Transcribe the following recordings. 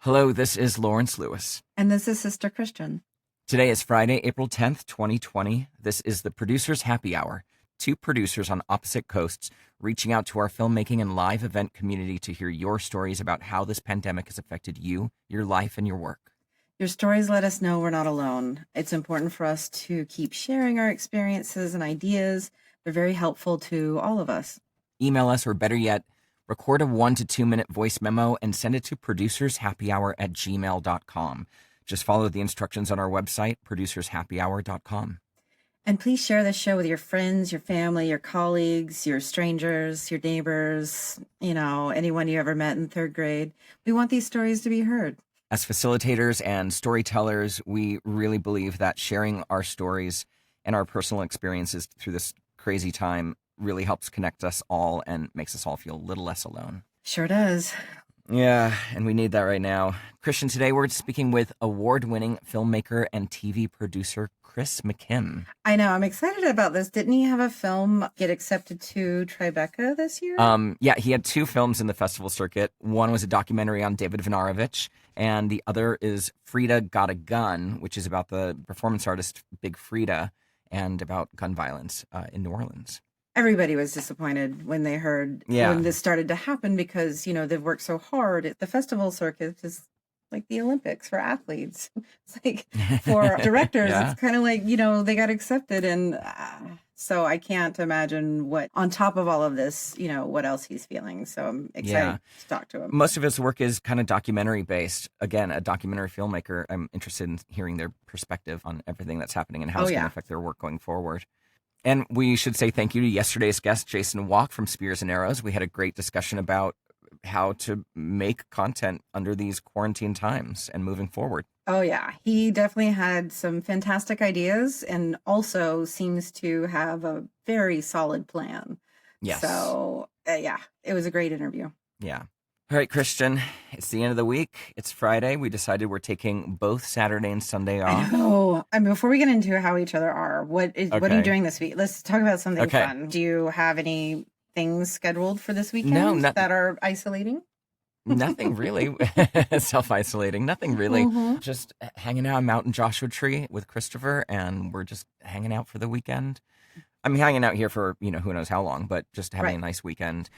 Hello, this is Lawrence Lewis. And this is Sister Christian. Today is Friday, April 10th, 2020. This is the Producers Happy Hour. Two producers on opposite coasts reaching out to our filmmaking and live event community to hear your stories about how this pandemic has affected you, your life, and your work. Your stories let us know we're not alone. It's important for us to keep sharing our experiences and ideas. They're very helpful to all of us. Email us, or better yet, record a 1 to 2 minute voice memo and send it to producershappyhour@gmail.com. Just follow the instructions on our website, producershappyhour.com. And please share this show with your friends, your family, your colleagues, your strangers, your neighbors, anyone you ever met in third grade. We want these stories to be heard. As facilitators and storytellers, we really believe that sharing our stories and our personal experiences through this crazy time really helps connect us all and makes us all feel a little less alone. Sure does. Yeah, and we need that right now. Christian, today we're speaking with award-winning filmmaker and TV producer Chris McKim. I know. I'm excited about this. Didn't he have a film get accepted to Tribeca this year? Yeah, he had two films in the festival circuit. One was a documentary on David Vinarovich, and the other is Frida Got a Gun, which is about the performance artist Big Frida and about gun violence in New Orleans. Everybody was disappointed when they heard when this started to happen because, they've worked so hard. The festival circuit is like the Olympics for athletes. It's like for directors, It's kind of like, they got accepted. And so I can't imagine what, on top of all of this, what else he's feeling. So I'm excited to talk to him. Most of his work is kind of documentary based. Again, a documentary filmmaker. I'm interested in hearing their perspective on everything that's happening and how it's going to affect their work going forward. And we should say thank you to yesterday's guest, Jason Walk from Spears and Arrows. We had a great discussion about how to make content under these quarantine times and moving forward. Oh, yeah. He definitely had some fantastic ideas and also seems to have a very solid plan. Yes. So, it was a great interview. Yeah. All right, Christian, it's the end of the week. It's Friday. We decided we're taking both Saturday and Sunday off. Oh, before we get into how each other are, what are you doing this week? Let's talk about something fun. Do you have any things scheduled for this weekend that are isolating? Nothing really. Self-isolating. Nothing really. Mm-hmm. Just hanging out. I'm out in Joshua Tree with Christopher, and we're just hanging out for the weekend. I'm hanging out here for, who knows how long, but just having a nice weekend.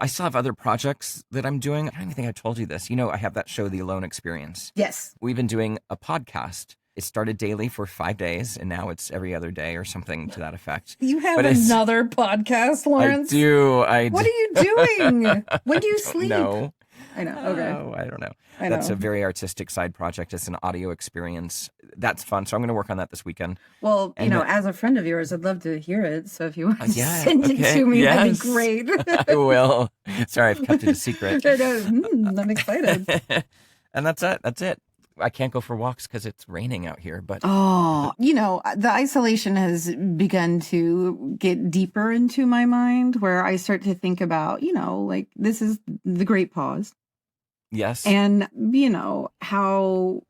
I still have other projects that I'm doing. I don't even think I told you this. I have that show, The Alone Experience. Yes. We've been doing a podcast. It started daily for 5 days, and now it's every other day or something to that effect. You have another podcast, Lawrence? I do. What are you doing? When do you sleep? No. I know. Okay. Oh, I don't know. That's a very artistic side project. It's an audio experience. That's fun. So I'm going to work on that this weekend. Well, as a friend of yours, I'd love to hear it. So if you want to send it to me, that'd be great. I will. Sorry, I've kept it a secret. I'm excited. And that's it. That's it. I can't go for walks because it's raining out here. But the isolation has begun to get deeper into my mind, where I start to think about, this is the great pause. Yes. And, how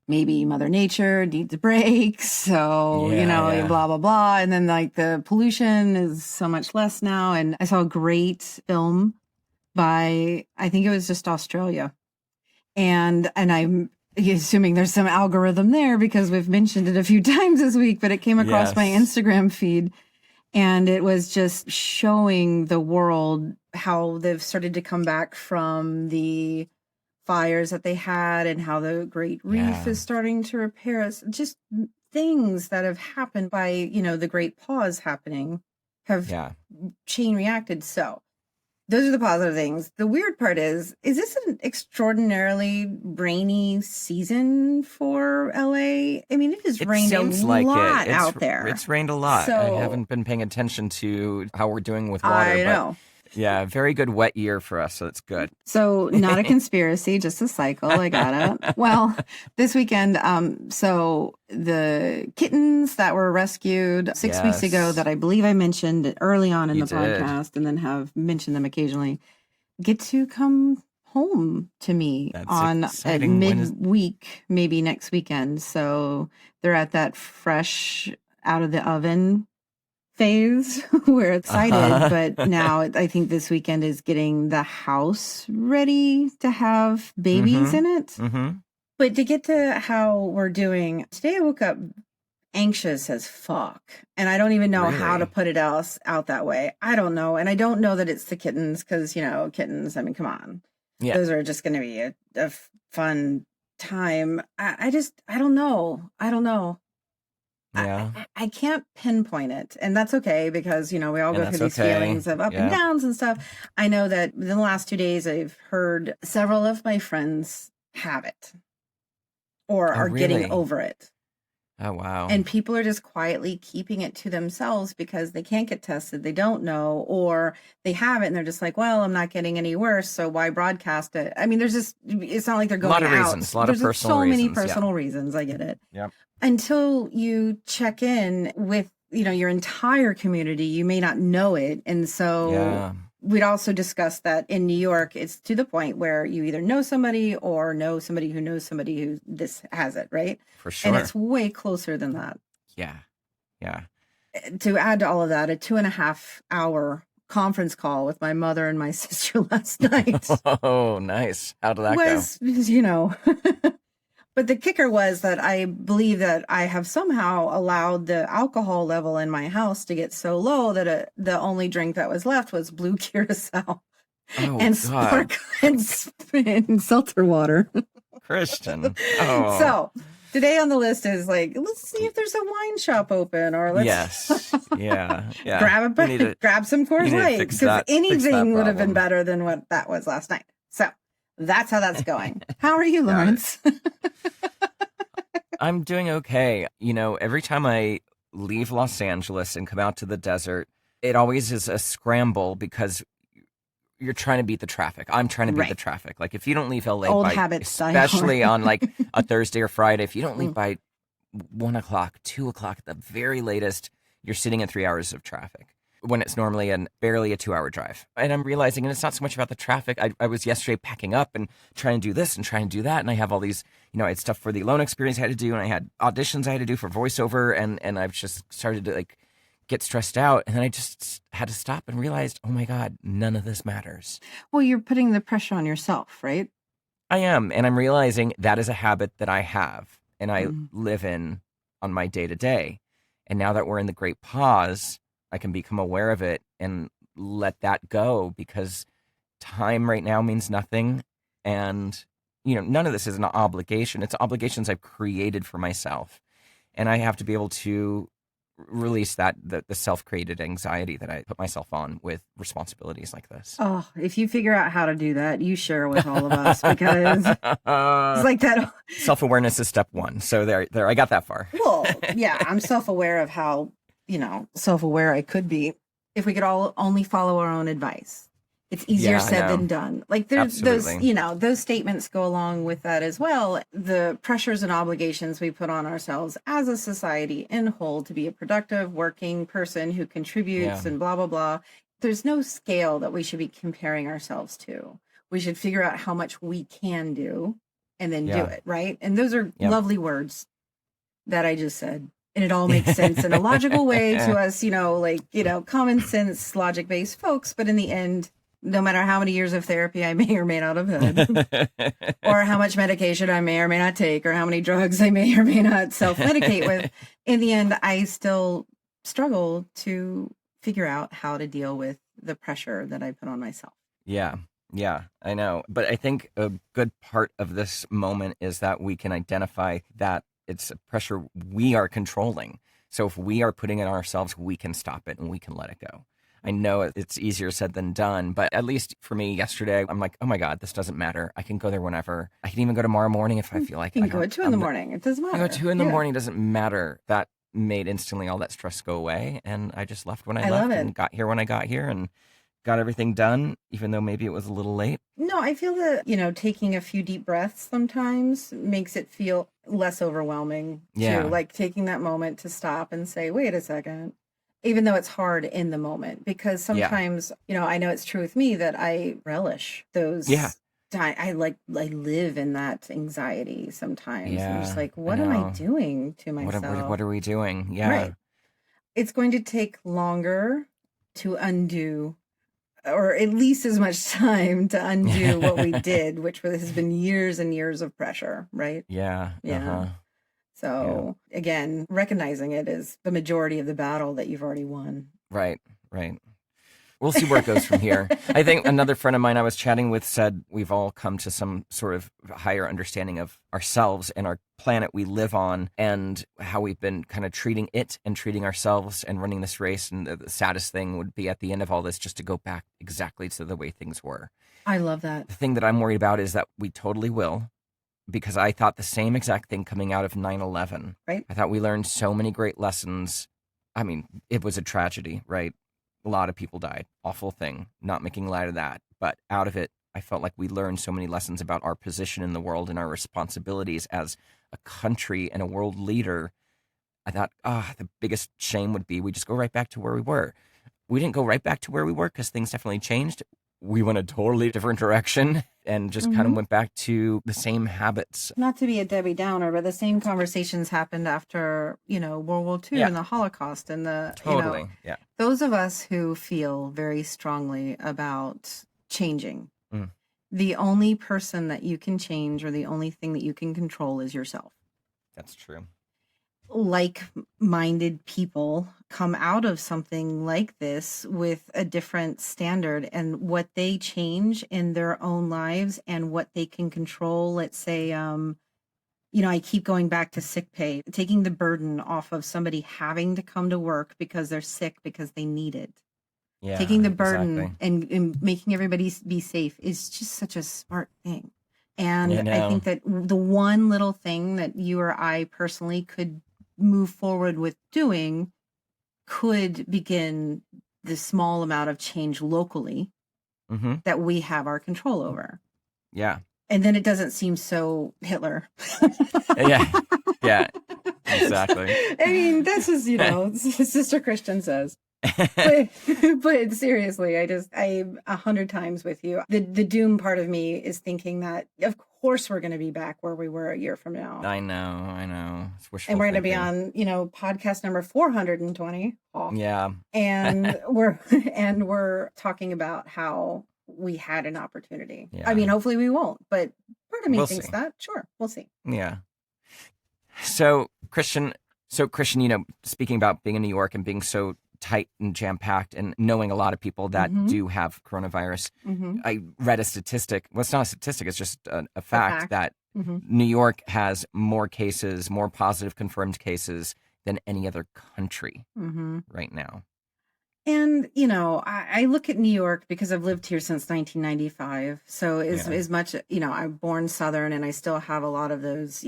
maybe Mother Nature needs a break. So, blah, blah, blah. And then the pollution is so much less now. And I saw a great film by, I think it was just Australia. And I'm assuming there's some algorithm there because we've mentioned it a few times this week, but it came across my Instagram feed. And it was just showing the world how they've started to come back from the fires that they had and how the Great Reef is starting to repair us. Just things that have happened by, the Great Pause happening have chain reacted. So those are the positive things. The weird part is this an extraordinarily rainy season for LA? I mean, it has rained a lot out there. It's rained a lot. So, I haven't been paying attention to how we're doing with water. I know. Yeah, very good wet year for us, so it's good. So not a conspiracy, just a cycle. I got it. Well, this weekend, so the kittens that were rescued 6 weeks ago that I believe I mentioned early on in the podcast and then have mentioned them occasionally, get to come home to me at midweek, maybe next weekend. So they're at that fresh out of the oven phase where it's excited, but now I think this weekend is getting the house ready to have babies in it. But to get to how we're doing, today I woke up anxious as fuck. And I don't even know how to put it out that way. I don't know. And I don't know that it's the kittens because, kittens, I mean, come on. Yeah. Those are just going to be a fun time. I don't know. I don't know. Yeah. I can't pinpoint it. And that's okay because, we all go through these feelings of up and downs and stuff. I know that in the last 2 days, I've heard several of my friends have it or are getting over it. Oh, wow. And people are just quietly keeping it to themselves because they can't get tested. They don't know, or they have it and they're just like, well, I'm not getting any worse. So why broadcast it? I mean, it's not like they're going out. A lot of reasons, a lot of personal reasons. So many personal reasons. I get it. Yep. Until you check in with, your entire community, you may not know it. And so we'd also discuss that in New York, it's to the point where you either know somebody or know somebody who knows somebody who this has it, right? For sure. And it's way closer than that. Yeah. Yeah. To add to all of that, a 2.5-hour conference call with my mother and my sister last night. Oh, nice. How did that go? But the kicker was that I believe that I have somehow allowed the alcohol level in my house to get so low that the only drink that was left was blue curacao and sparkling and seltzer water. Kristen. Oh. So today on the list is let's see if there's a wine shop open, or let's yeah. grab some Coors Light, because anything would have been better than what that was last night. So that's how that's going. How are you, Lawrence? I'm doing okay. Every time I leave Los Angeles and come out to the desert, it always is a scramble because you're trying to beat the traffic. I'm trying to beat the traffic. Like if you don't leave LA Old habits, especially on a Thursday or Friday, if you don't leave by 1 o'clock, 2 o'clock at the very latest, you're sitting in 3 hours of traffic when it's normally barely a 2-hour drive. And I'm realizing, and it's not so much about the traffic. I was yesterday packing up and trying to do this and trying to do that. And I have all these, I had stuff for the loan experience I had to do, and I had auditions I had to do for voiceover. And I've just started to get stressed out. And then I just had to stop and realized, oh my God, none of this matters. Well, you're putting the pressure on yourself, right? I am. And I'm realizing that is a habit that I have and I live in on my day to day. And now that we're in the great pause, I can become aware of it and let that go, because time right now means nothing. And, none of this is an obligation. It's obligations I've created for myself. And I have to be able to release the self-created anxiety that I put myself on with responsibilities like this. Oh, if you figure out how to do that, you share with all of us, because it's like that. Self-awareness is step one. So there, I got that far. Well, yeah, I'm self-aware of how, self-aware I could be if we could all only follow our own advice. It's easier said than done. Like there's those statements go along with that as well. The pressures and obligations we put on ourselves as a society in whole to be a productive working person who contributes and blah, blah, blah. There's no scale that we should be comparing ourselves to. We should figure out how much we can do and then do it. Right. And those are lovely words that I just said. And it all makes sense in a logical way to us, common sense, logic-based folks. But in the end, no matter how many years of therapy I may or may not have had, or how much medication I may or may not take, or how many drugs I may or may not self-medicate with, in the end, I still struggle to figure out how to deal with the pressure that I put on myself. Yeah, I know. But I think a good part of this moment is that we can identify that it's a pressure we are controlling. So if we are putting it on ourselves, we can stop it and we can let it go. I know it's easier said than done, but at least for me yesterday, I'm like, oh my God, this doesn't matter. I can go there whenever. I can even go tomorrow morning if I feel like. You can go at 2 in the morning. It doesn't matter. I go 2 in the morning. Doesn't matter. That made instantly all that stress go away. And I just left when I left and got here when I got here and got everything done, even though maybe it was a little late. No, I feel that, taking a few deep breaths sometimes makes it feel less overwhelming. Yeah. Too. Like taking that moment to stop and say, wait a second. Even though it's hard in the moment, because sometimes, I know it's true with me that I relish those. Yeah. I live in that anxiety sometimes. Yeah, I'm just like, what am I doing to myself? What are we doing? Yeah. Right. it's going to take longer to undo, or at least as much time to undo what we did, which has been years and years of pressure, right? Yeah. Yeah. So again, recognizing it is the majority of the battle that you've already won. Right. We'll see where it goes from here. I think another friend of mine I was chatting with said we've all come to some sort of higher understanding of ourselves and our planet we live on, and how we've been kind of treating it and treating ourselves and running this race. And the saddest thing would be at the end of all this just to go back exactly to the way things were. I love that. The thing that I'm worried about is that we totally will, because I thought the same exact thing coming out of 9/11. Right. I thought we learned so many great lessons. I mean, it was a tragedy, right? A lot of people died. Awful thing. Not making light of that. But out of it, I felt like we learned so many lessons about our position in the world and our responsibilities as a country and a world leader. I thought, the biggest shame would be we just go right back to where we were. We didn't go right back to where we were because things definitely changed. We went a totally different direction and just kind of went back to the same habits. Not to be a Debbie Downer, but the same conversations happened after, World War II and the Holocaust and Totally. Those of us who feel very strongly about changing, the only person that you can change or the only thing that you can control is yourself. That's true. Like-minded people come out of something like this with a different standard, and what they change in their own lives and what they can control. Let's say, I keep going back to sick pay, taking the burden off of somebody having to come to work because they're sick because they need it. Yeah, taking the burden and making everybody be safe is just such a smart thing. And I think that the one little thing that you or I personally could move forward with doing could begin the small amount of change locally that we have our control over. Yeah. And then it doesn't seem so Hitler. Yeah, exactly. I mean, that's just, Sister Christian says. but seriously, I'm 100 times with you. The doom part of me is thinking that, of course, we're going to be back where we were a year from now. I know. It's wishful and we're going to thinking. Be on, podcast number 420. Yeah. And we're talking about how we had an opportunity. Yeah. I mean, hopefully we won't, but part of me thinks that. Sure, we'll see. Yeah. So Christian, speaking about being in New York and being so tight and jam-packed and knowing a lot of people that do have coronavirus. I read a statistic. Well, it's not a statistic. It's just a fact that New York has more cases, more positive confirmed cases than any other country right now. And, I look at New York because I've lived here since 1995. So as much, I'm born Southern and I still have a lot of those,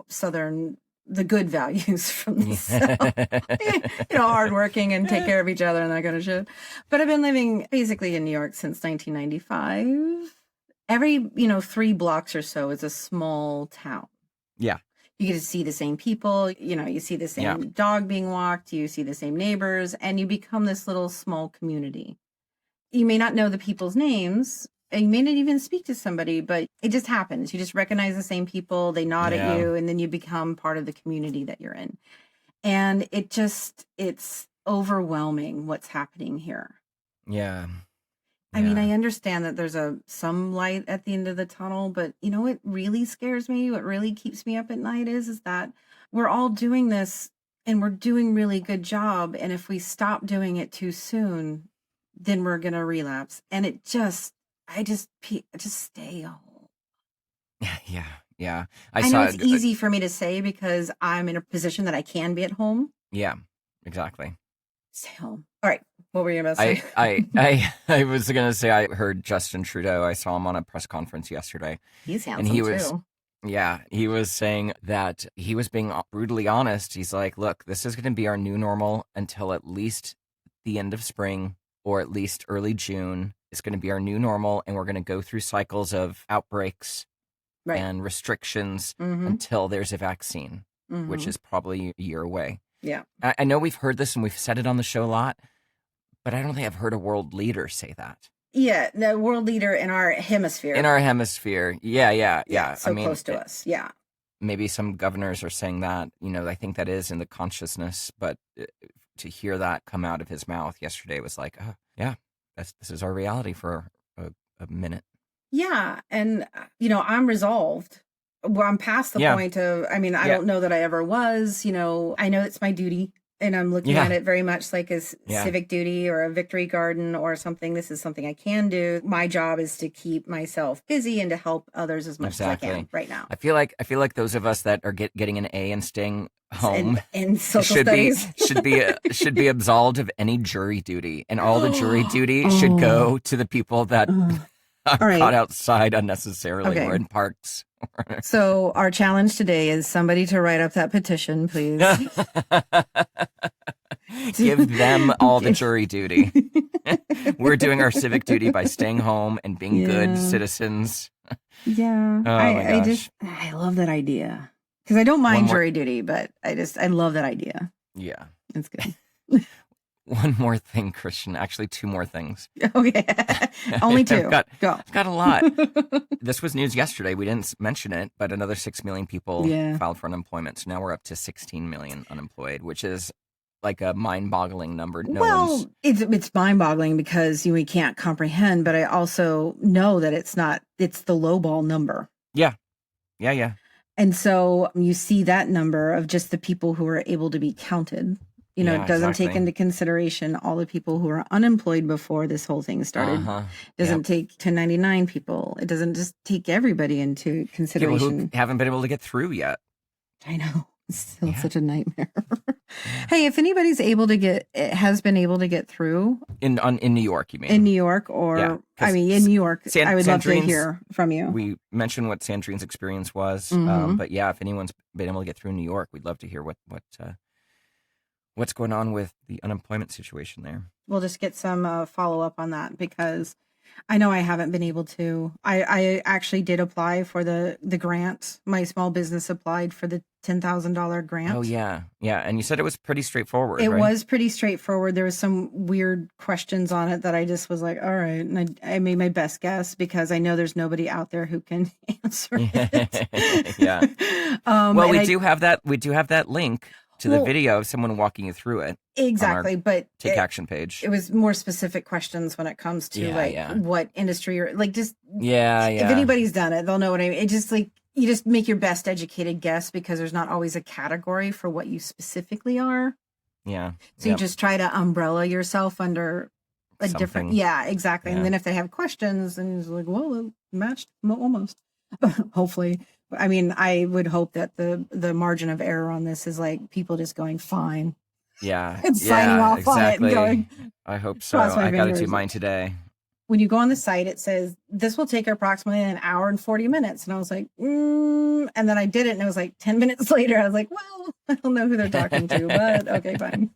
Southern, the good values from the South, hardworking and take care of each other and that kind of shit. But I've been living basically in New York since 1995. Every, 3 blocks or so is a small town. Yeah. You get to see the same people, you see the same dog being walked, you see the same neighbors, and you become this little small community. You may not know the people's names, and you may not even speak to somebody, but it just happens. You just recognize the same people, they nod at you, and then you become part of the community that you're in. And it's overwhelming what's happening here. Yeah. I mean, I understand that there's some light at the end of the tunnel, but what really scares me, what really keeps me up at night is that we're all doing this and we're doing really good job. And if we stop doing it too soon, then we're going to relapse. And I just stay home. Yeah. I know it's easy for me to say because I'm in a position that I can be at home. Yeah, exactly. Stay home. All right. What were you about to say? I was going to say I heard Justin Trudeau. I saw him on a press conference yesterday. He's handsome too. Yeah, he was saying that he was being brutally honest. He's like, look, this is going to be our new normal until at least the end of spring or at least early June. It's going to be our new normal, and we're going to go through cycles of outbreaks and restrictions until there's a vaccine, which is probably a year away. Yeah. I know we've heard this and we've said it on the show a lot, but I don't think I've heard a world leader say that. Yeah, the world leader in our hemisphere. Yeah. So close to us. Yeah. Maybe some governors are saying that. I think that is in the consciousness, but to hear that come out of his mouth yesterday was like, oh, yeah, this is our reality for a minute. Yeah. And, I'm resolved. Well, I'm past the point of, I don't know that I ever was, I know it's my duty. And I'm looking at it very much like a civic duty or a victory garden or something. This is something I can do. My job is to keep myself busy and to help others as much as I can right now. I feel like those of us that are getting an A and staying home in social studies should be absolved of any jury duty, and all the jury duty should go to the people that are caught outside unnecessarily or in parks. So our challenge today is somebody to write up that petition, please. Give them all the jury duty. We're doing our civic duty by staying home and being good citizens. Yeah. I love that idea. Because I don't mind jury duty, but I love that idea. Yeah. It's good. One more thing, Christian. Actually, two more things. Okay. Only two. I've got a lot. This was news yesterday. We didn't mention it, but another 6 million people filed for unemployment. So now we're up to 16 million unemployed, which is like a mind-boggling number. It's mind-boggling because we can't comprehend, but I also know that it's the lowball number. Yeah. And so you see that number of just the people who are able to be counted. It doesn't take into consideration all the people who are unemployed before this whole thing started. Doesn't take 1099 people. It doesn't just take everybody into consideration. People who haven't been able to get through yet. I know. It's still such a nightmare. Hey, if anybody's has been able to get through in New York, you mean? In New York, or in New York, I would love to hear from you. We mentioned what Sandrine's experience was, but if anyone's been able to get through New York, we'd love to hear what's going on with the unemployment situation there. We'll just get some follow up on that because I know I haven't been able to. I actually did apply for the grant. My small business applied for the $10,000 grant. Oh, yeah. Yeah. And you said it was pretty straightforward. It was pretty straightforward. There was some weird questions on it that I just was like, all right. And I made my best guess because I know there's nobody out there who can answer it. Yeah. Well, we do have that link to the video of someone walking you through it. Exactly. But Take Action page. It was more specific questions when it comes to what industry or just. Yeah. If anybody's done it, they'll know what I mean. It just you just make your best educated guess because there's not always a category for what you specifically are. Yeah. So you just try to umbrella yourself under a different. Yeah, exactly. Yeah. And then if they have questions, and it's like, well, it matched almost. Hopefully. I mean, I would hope that the margin of error on this is like people just going fine. Yeah. And signing off on it and going. I hope so. I got to do mine today. When you go on the site, it says this will take approximately an hour and 40 minutes. And I was like, and then I did it. And it was like 10 minutes later. I was like, well, I don't know who they're talking to, but okay, fine.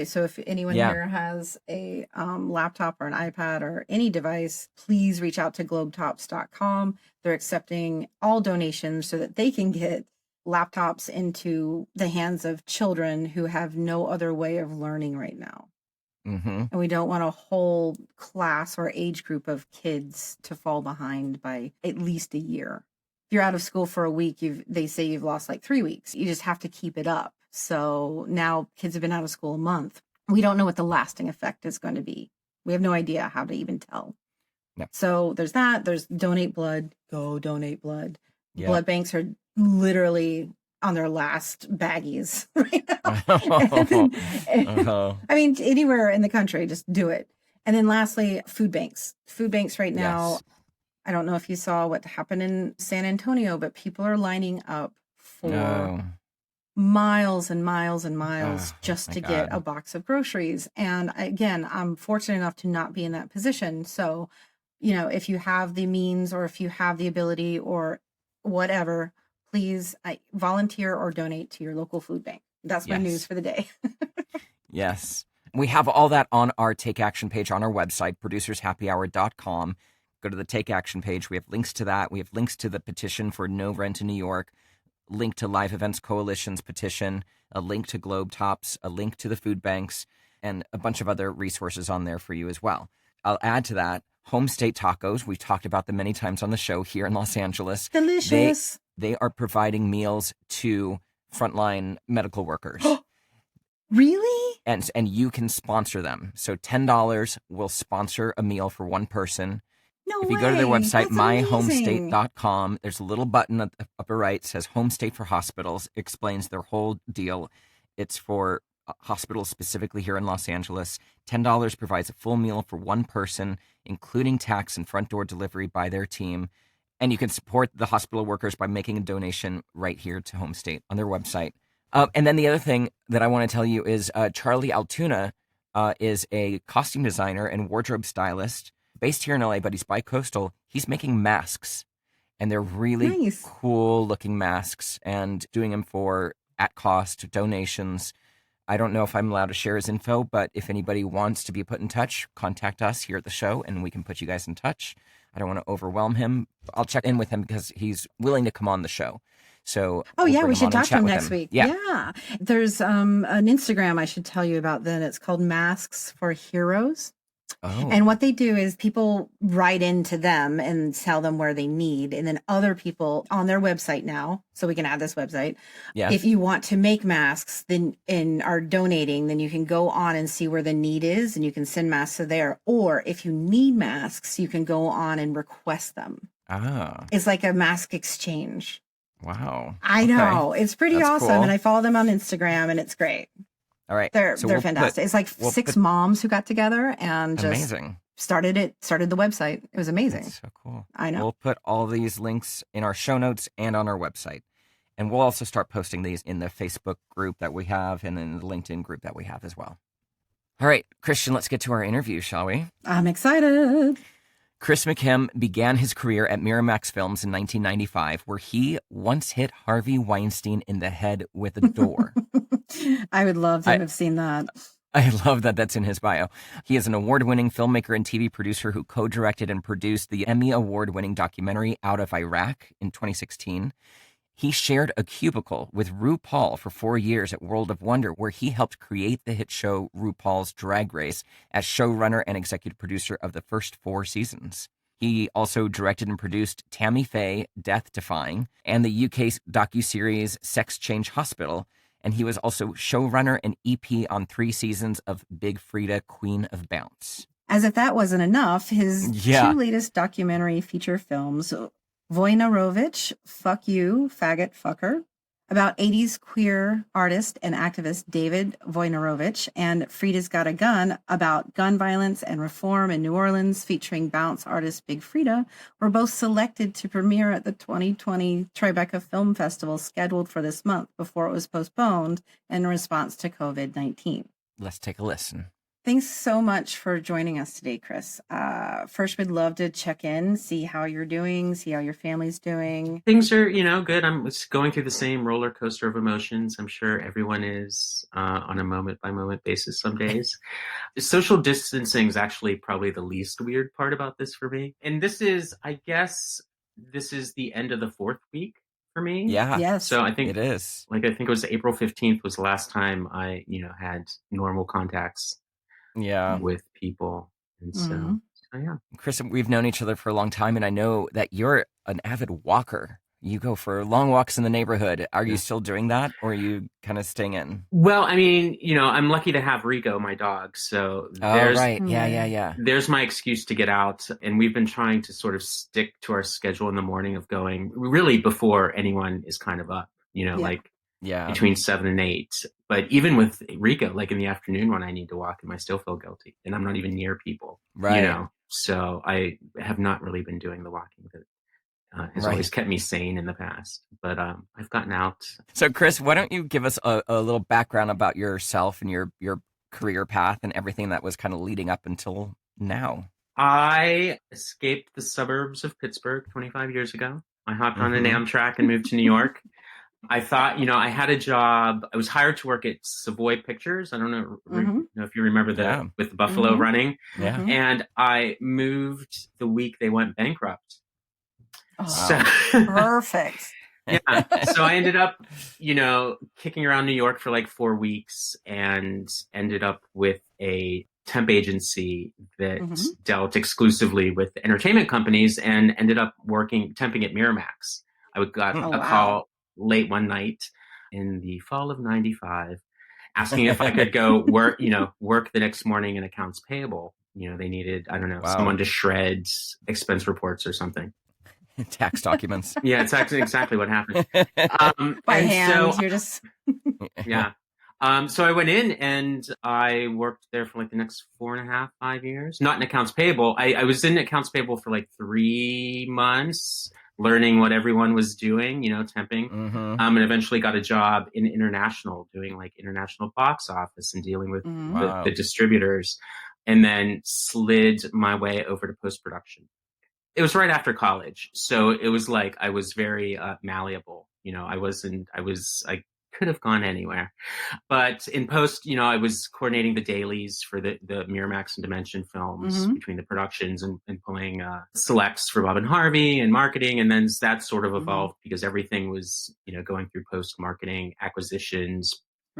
So if anyone here has a laptop or an iPad or any device, please reach out to globetops.com. They're accepting all donations so that they can get laptops into the hands of children who have no other way of learning right now. Mm-hmm. And we don't want a whole class or age group of kids to fall behind by at least a year. If you're out of school for a week, they say you've lost like 3 weeks. You just have to keep it up. So now kids have been out of school a month. We don't know what the lasting effect is going to be. We have no idea how to even tell. No. So there's that. There's donate blood. Go donate blood. Yeah. Blood banks are literally on their last baggies right now. I mean, anywhere in the country, just do it. And then lastly, food banks. Food banks right now. Yes. I don't know if you saw what happened in San Antonio, but people are lining up for miles and miles and miles just to get a box of groceries. And again, I'm fortunate enough to not be in that position. So, if you have the means or if you have the ability or whatever, please volunteer or donate to your local food bank. That's my news for the day. Yes. We have all that on our Take Action page on our website, producershappyhour.com. Go to the Take Action page. We have links to that. We have links to the petition for no rent in New York, link to Live Events Coalition's petition, a link to Globe Tops, a link to the food banks, and a bunch of other resources on there for you as well. I'll add to that, Home State Tacos. We've talked about them many times on the show here in Los Angeles. Delicious. They are providing meals to frontline medical workers. Really? And you can sponsor them. So $10 will sponsor a meal for one person. No If way. you go to their website, That's amazing. myhomestate.com, there's a little button at the upper right, says Home State for Hospitals. It explains their whole deal. It's for hospitals specifically here in Los Angeles. $10 provides a full meal for one person, including tax and front door delivery by their team. And you can support the hospital workers by making a donation right here to Home State on their website. And then the other thing that I want to tell you is Charlie Altuna is a costume designer and wardrobe stylist based here in LA, but he's bi-coastal. He's making masks, and they're really cool looking masks, and doing them for at cost donations. I don't know if I'm allowed to share his info, but if anybody wants to be put in touch, contact us here at the show and we can put you guys in touch. I don't want to overwhelm him. I'll check in with him because he's willing to come on the show. So we should talk to him next week. Yeah. There's an Instagram I should tell you about then. It's called Masks for Heroes. Oh. And what they do is people write into them and tell them where they need. And then other people on their website now, so we can add this website. Yes. If you want to make masks then and are donating, then you can go on and see where the need is and you can send masks to there. Or if you need masks, you can go on and request them. Ah. It's like a mask exchange. Wow. I know. It's pretty awesome. Cool. And I follow them on Instagram and it's great. All right. They're fantastic. It's like six moms who got together and just started the website. It was amazing. That's so cool. I know. We'll put all these links in our show notes and on our website. And we'll also start posting these in the Facebook group that we have and in the LinkedIn group that we have as well. All right, Christian, let's get to our interview, shall we? I'm excited. Chris McKim began his career at Miramax Films in 1995, where he once hit Harvey Weinstein in the head with a door. I would love to have seen that. I love that that's in his bio. He is an award-winning filmmaker and TV producer who co-directed and produced the Emmy Award-winning documentary Out of Iraq in 2016. He shared a cubicle with RuPaul for 4 years at World of Wonder, where he helped create the hit show RuPaul's Drag Race as showrunner and executive producer of the first 4 seasons. He also directed and produced Tammy Faye, Death Defying, and the UK docuseries Sex Change Hospital. And he was also showrunner and EP on 3 seasons of Big Frida, Queen of Bounce. As if that wasn't enough, his 2 latest documentary feature films, Vojnarovich, Fuck You, Faggot Fucker, about 80s queer artist and activist David Vojnarovich, and Frida's Got a Gun, about gun violence and reform in New Orleans, featuring bounce artist Big Frida, were both selected to premiere at the 2020 Tribeca Film Festival scheduled for this month before it was postponed in response to COVID-19. Let's take a listen. Thanks so much for joining us today, Chris. First, we'd love to check in, see how you're doing, see how your family's doing. Things are, good. I'm going through the same roller coaster of emotions. I'm sure everyone is on a moment-by-moment basis some days. Social distancing is actually probably the least weird part about this for me. And this is the end of the 4th week for me. Yeah. Yes. So I think it is. I think it was April 15th was the last time I, had normal contacts. With people. And so yeah. Chris, we've known each other for a long time, and I know that you're an avid walker. You go for long walks in the neighborhood. Are you still doing that, or are you kind of staying in? Well, I mean, I'm lucky to have Rico, my dog. So right. Yeah. There's my excuse to get out. And we've been trying to sort of stick to our schedule in the morning of going really before anyone is kind of up, between 7 and 8. But even with Rico, like in the afternoon when I need to walk him, I still feel guilty, and I'm not even near people, right? So I have not really been doing the walking that has always kept me sane in the past. But I've gotten out. So Chris, why don't you give us a little background about yourself and your career path and everything that was kind of leading up until now? I escaped the suburbs of Pittsburgh 25 years ago. I hopped on an Amtrak and moved to New York. I thought, I had a job. I was hired to work at Savoy Pictures. I don't know, if you remember that with the Buffalo running. Yeah. And I moved the week they went bankrupt. Oh, so, perfect. Yeah. So I ended up, kicking around New York for like 4 weeks and ended up with a temp agency that dealt exclusively with entertainment companies and ended up temping at Miramax. I got a call late one night in the fall of 95. asking if I could go work the next morning in accounts payable. They needed, I don't know, someone to shred expense reports or something. Tax documents. Yeah, it's exactly what happened. By hand, you're just... Yeah. So I went in and I worked there for like the next 4.5, 5 years. Not in accounts payable. I was in accounts payable for like 3 months, learning what everyone was doing, temping. And eventually got a job in international, doing like international box office and dealing with the distributors, and then slid my way over to post-production. It was right after college. So it was like I was very malleable. I could have gone anywhere. But in post, I was coordinating the dailies for the Miramax and Dimension films between the productions and pulling selects for Bob and Harvey and marketing. And then that sort of evolved because everything was, going through post-marketing, acquisitions,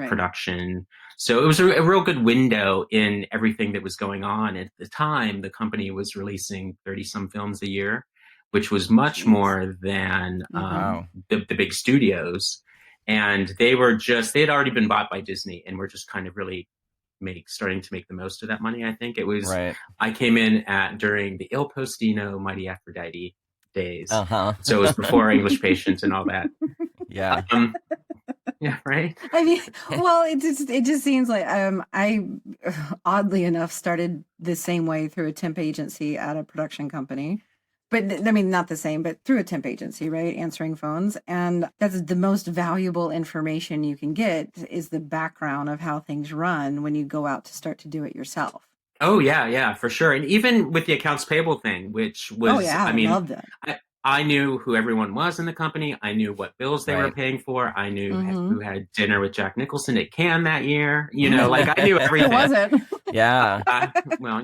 production. So it was a real good window in everything that was going on. At the time, the company was releasing 30-some films a year, which was much more than the big studios. And they had already been bought by Disney and were just kind of really starting to make the most of that money. I think it was, I came in during the Il Postino, Mighty Aphrodite days. So it was before English Patient and all that. Yeah. Yeah, right. I mean, well, it just seems like I oddly enough started the same way through a temp agency at a production company. But I mean, not the same, but through a temp agency, right? Answering phones. And that's the most valuable information you can get is the background of how things run when you go out to start to do it yourself. Oh, yeah, for sure. And even with the accounts payable thing, which was, I loved it. I knew who everyone was in the company. I knew what bills they were paying for. I knew who had dinner with Jack Nicholson at Cannes that year. Like I knew everything. Who was it? Yeah. Well,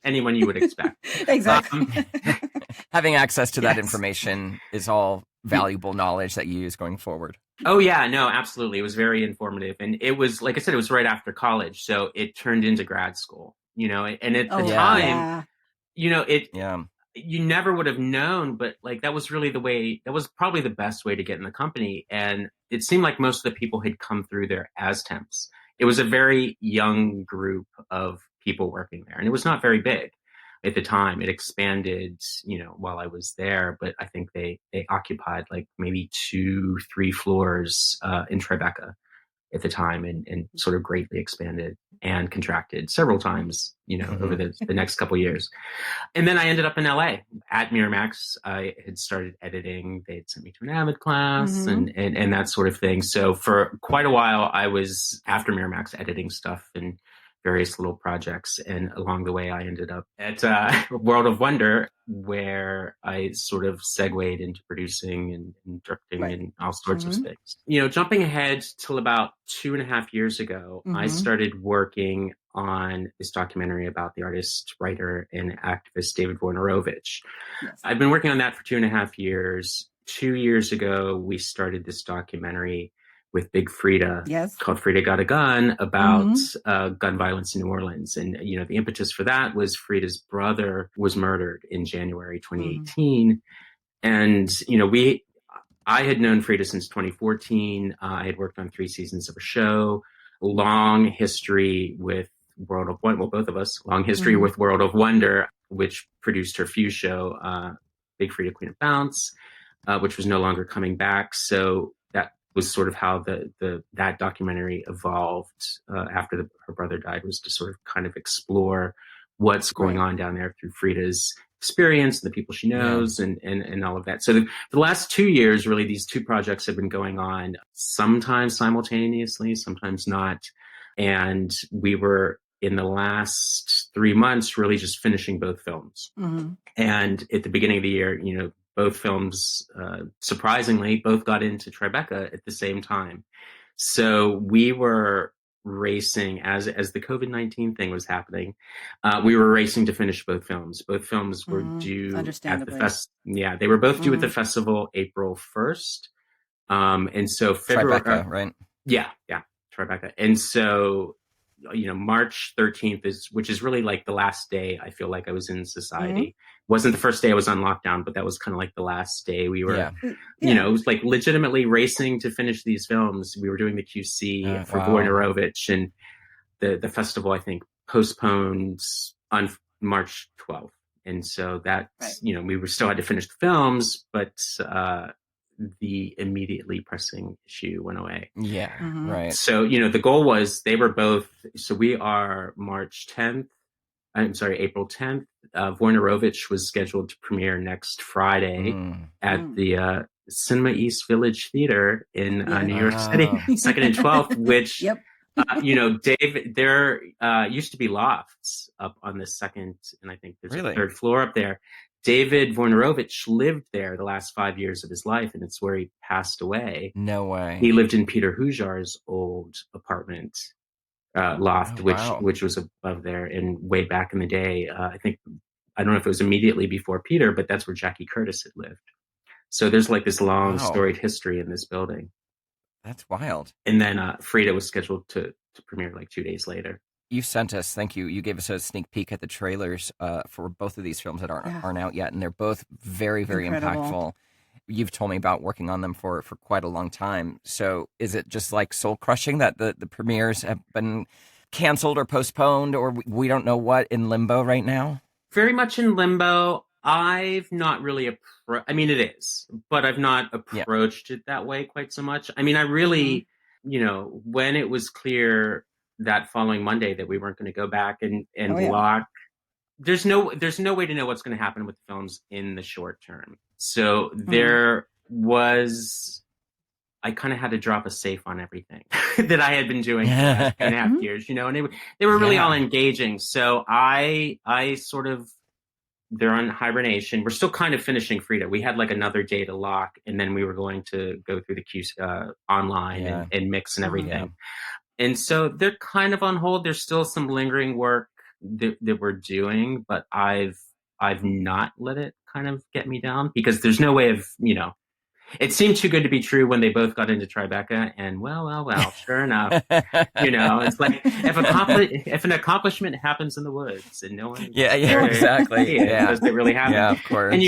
anyone you would expect. Exactly. Having access to that information is all valuable knowledge that you use going forward. Oh, yeah, no, absolutely. It was very informative. And it was, like I said, it was right after college. So it turned into grad school, and at the time, you never would have known, but like that was probably the best way to get in the company. And it seemed like most of the people had come through there as temps. It was a very young group of people working there, and it was not very big at the time. It expanded, while I was there, but I think they occupied like maybe 2-3 floors in Tribeca at the time, and sort of greatly expanded and contracted several times, over the next couple of years. And then I ended up in LA at Miramax. I had started editing. They had sent me to an Avid class and that sort of thing. So for quite a while, I was after Miramax editing stuff and various little projects. And along the way, I ended up at World of Wonder, where I sort of segued into producing and directing and all sorts of things. Jumping ahead till about 2.5 years ago, I started working on this documentary about the artist, writer, and activist David Wojnarowicz. Yes. I've been working on that for 2.5 years. 2 years ago, we started this documentary with Big Frida called Frida Got a Gun about gun violence in New Orleans. And, the impetus for that was Frida's brother was murdered in January 2018. And, I had known Frida since 2014. I had worked on 3 seasons of a show, long history with World of Wonder. Well, both of us, long history with World of Wonder, which produced her Fuse show, Big Frida Queen of Bounce, which was no longer coming back. So that was sort of how that documentary evolved after her brother died, was to sort of kind of explore what's going on down there through Frida's experience and the people she knows and all of that. So the last 2 years, really, these 2 projects have been going on sometimes simultaneously, sometimes not. And we were in the last 3 months really just finishing both films. And at the beginning of the year, both films, surprisingly, both got into Tribeca at the same time. So we were racing as the COVID-19 thing was happening. We were racing to finish both films. Both films were due at the they were both due at the festival April 1st. And so February, Tribeca, right? Yeah, Tribeca. And so March 13th which is really like the last day I feel like I was in society. Wasn't the first day I was on lockdown, but that was kind of like the last day we were, it was like legitimately racing to finish these films. We were doing the QC for Wojnarowicz, and the festival, I think, postponed on March 12th. And so that's, we were still had to finish the films, but the immediately pressing issue went away. Yeah, right. So, the goal was they were both, so we are April 10th. Wojnarowicz was scheduled to premiere next Friday at the Cinema East Village Theater in New York City, 2nd and 12th, which, David, there used to be lofts up on the second, and I think there's a third floor up there. David Wojnarowicz lived there the last 5 years of his life, and it's where he passed away. No way. He lived in Peter Hujar's old apartment loft, which was above there, and way back in the day, I don't know if it was immediately before Peter, but that's where Jackie Curtis had lived. So there's like this long storied history in this building. That's wild. And then Frida was scheduled to premiere like 2 days later. You sent us, thank you. You gave us a sneak peek at the trailers for both of these films that aren't out yet, and they're both very, very impactful. You've told me about working on them for quite a long time. So is it just like soul crushing that the premieres have been canceled or postponed, or we don't know what, in limbo right now? Very much in limbo. I've not really, it is, but I've not approached it that way quite so much. I mean, I really, when it was clear that following Monday that we weren't going to go back and lock, there's no way to know what's going to happen with the films in the short term. So I kind of had to drop a safe on everything that I had been doing for the last 2.5 years, and they were really all engaging. So I sort of, they're on hibernation. We're still kind of finishing Frida. We had like another day to lock, and then we were going to go through the queues online and mix and everything. And so they're kind of on hold. There's still some lingering work that we're doing, but I've not let it kind of get me down, because there's no way of, it seemed too good to be true when they both got into Tribeca, and well, sure enough, it's like if an accomplishment happens in the woods and no one, exactly, does it really happen? Yeah, of course. And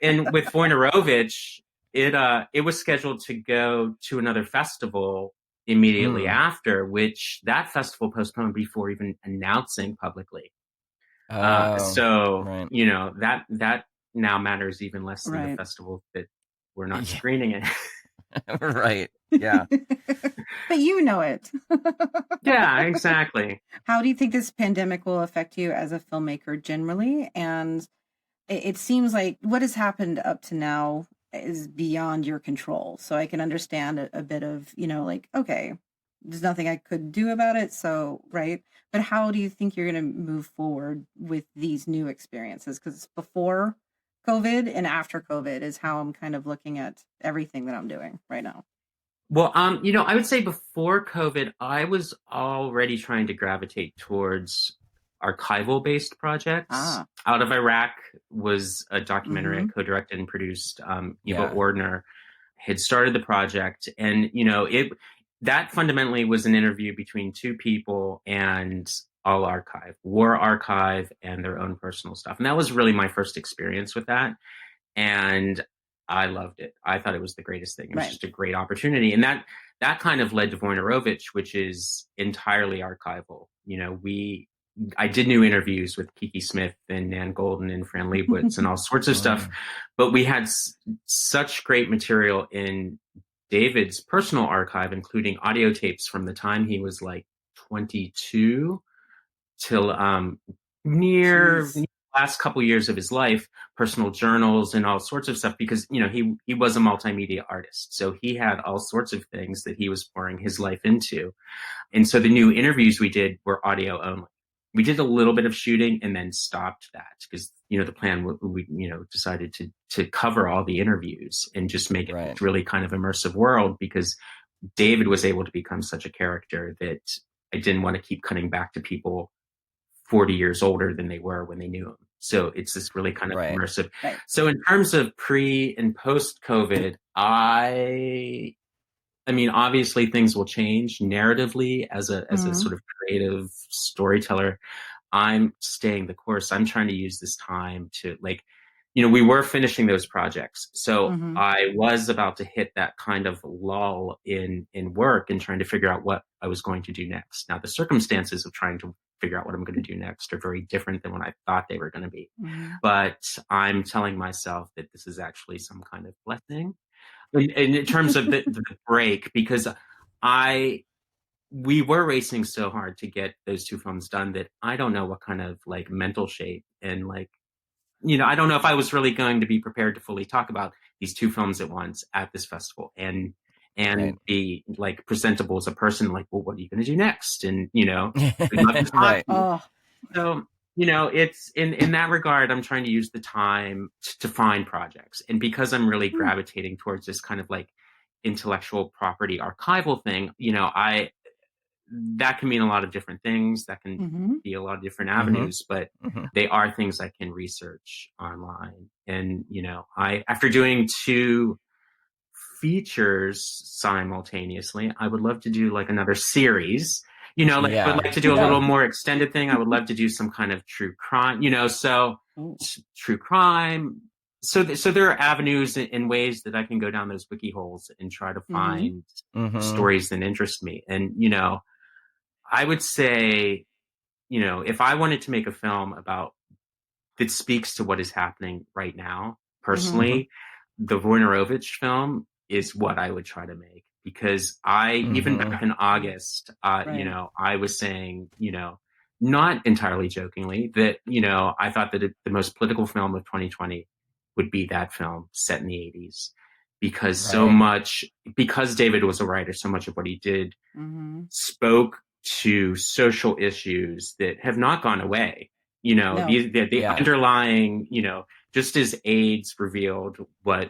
and with Wojnarowicz, it was scheduled to go to another festival immediately after, which that festival postponed before even announcing publicly. That now matters even less than the festival that we're not screening it. Right. Yeah. But it. Yeah, exactly. How do you think this pandemic will affect you as a filmmaker generally? And it seems like what has happened up to now is beyond your control. So I can understand a bit of, okay, there's nothing I could do about it. So, right. But how do you think you're going to move forward with these new experiences? Because before COVID and after COVID is how I'm kind of looking at everything that I'm doing right now. Well, I would say before COVID, I was already trying to gravitate towards archival-based projects. Out of Iraq was a documentary I co-directed and produced. Eva Ordner had started the project, and that fundamentally was an interview between two people and all archive, war archive, and their own personal stuff. And that was really my first experience with that. And I loved it. I thought it was the greatest thing. It was just a great opportunity. And that kind of led to Wojnarowicz, which is entirely archival. I did new interviews with Kiki Smith and Nan Golden and Fran Lebowitz and all sorts of stuff. But we had such great material in David's personal archive, including audio tapes from the time he was like 22 till near the last couple years of his life, personal journals and all sorts of stuff, because he was a multimedia artist, so he had all sorts of things that he was pouring his life into. And so the new interviews we did were audio only. We did a little bit of shooting and then stopped that because the plan we decided to cover all the interviews and just make it a really kind of immersive world, because David was able to become such a character that I didn't want to keep cutting back to people 40 years older than they were when they knew him. So it's this really kind of immersive. So in terms of pre and post COVID, I I mean, obviously things will change narratively as a sort of creative storyteller. I'm staying the course. I'm trying to use this time to like, we were finishing those projects. So I was about to hit that kind of lull in work and trying to figure out what I was going to do next. Now, the circumstances of trying to figure out what I'm going to do next are very different than what I thought they were going to be. But I'm telling myself that this is actually some kind of blessing in terms of the break, because we were racing so hard to get those two films done that I don't know what kind of like mental shape and like, I don't know if I was really going to be prepared to fully talk about these two films at once at this festival and right. be like presentable as a person, like, well, what are you going to do next? And, right. So, it's in that regard, I'm trying to use the time to find projects. And because I'm really gravitating towards this kind of like intellectual property archival thing, that can mean a lot of different things. That can be a lot of different avenues, but they are things I can research online. And, after doing 2 features simultaneously, I would love to do like another series, I would like to do a little more extended thing. I would love to do some kind of true crime, true crime. So there are avenues and ways that I can go down those wiki holes and try to find stories that interest me. And, I would say, if I wanted to make a film that speaks to what is happening right now, personally, the Wojnarowicz film is what I would try to make, because even back in August, right. I was saying, not entirely jokingly, that, I thought that the most political film of 2020 would be that film set in the 80s, because because David was a writer, so much of what he did spoke to social issues that have not gone away. The underlying, just as AIDS revealed what